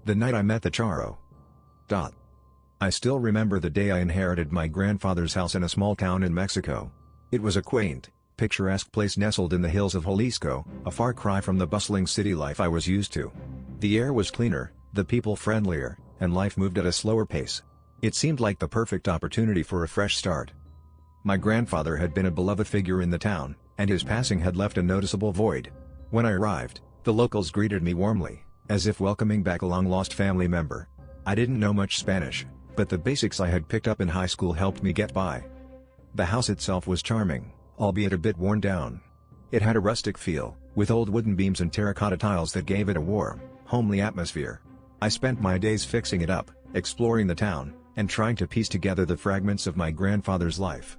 The night I met the Charro. I still remember the day I inherited my grandfather's house in a small town in Mexico. It was a quaint, picturesque place nestled in the hills of Jalisco, a far cry from the bustling city life I was used to. The air was cleaner, the people friendlier, and life moved at a slower pace. It seemed like the perfect opportunity for a fresh start. My grandfather had been a beloved figure in the town, and his passing had left a noticeable void. When I arrived, the locals greeted me warmly, as if welcoming back a long-lost family member. I didn't know much Spanish, but the basics I had picked up in high school helped me get by. The house itself was charming, albeit a bit worn down. It had a rustic feel, with old wooden beams and terracotta tiles that gave it a warm, homely atmosphere. I spent my days fixing it up, exploring the town, and trying to piece together the fragments of my grandfather's life.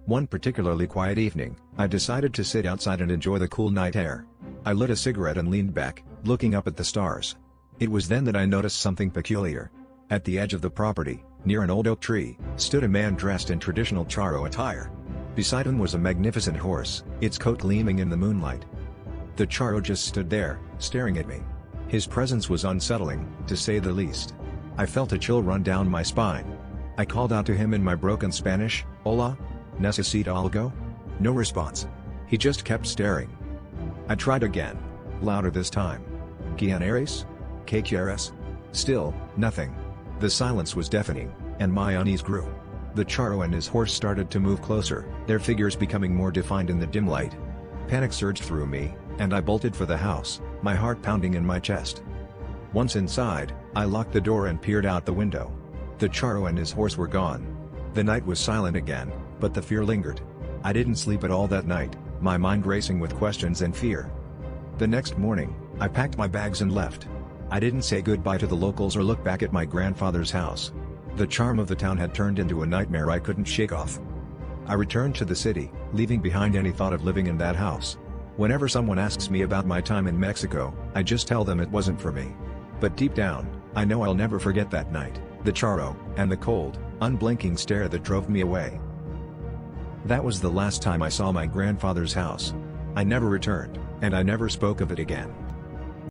One particularly quiet evening, I decided to sit outside and enjoy the cool night air. I lit a cigarette and leaned back, looking up at the stars. It was then that I noticed something peculiar. At the edge of the property, near an old oak tree, stood a man dressed in traditional Charro attire. Beside him was a magnificent horse, its coat gleaming in the moonlight. The Charro just stood there, staring at me. His presence was unsettling, to say the least. I felt a chill run down my spine. I called out to him in my broken Spanish, "Hola, necesita algo?" No response. He just kept staring. I tried again. Louder this time. "¿Quién eres? ¿Qué quieres?" Still, nothing. The silence was deafening, and my unease grew. The Charro and his horse started to move closer, their figures becoming more defined in the dim light. Panic surged through me, and I bolted for the house, my heart pounding in my chest. Once inside, I locked the door and peered out the window. The Charro and his horse were gone. The night was silent again, but the fear lingered. I didn't sleep at all that night, my mind racing with questions and fear. The next morning, I packed my bags and left. I didn't say goodbye to the locals or look back at my grandfather's house. The charm of the town had turned into a nightmare I couldn't shake off. I returned to the city, leaving behind any thought of living in that house. Whenever someone asks me about my time in Mexico, I just tell them it wasn't for me. But deep down, I know I'll never forget that night, the Charro, and the cold, unblinking stare that drove me away. That was the last time I saw my grandfather's house. I never returned, and I never spoke of it again.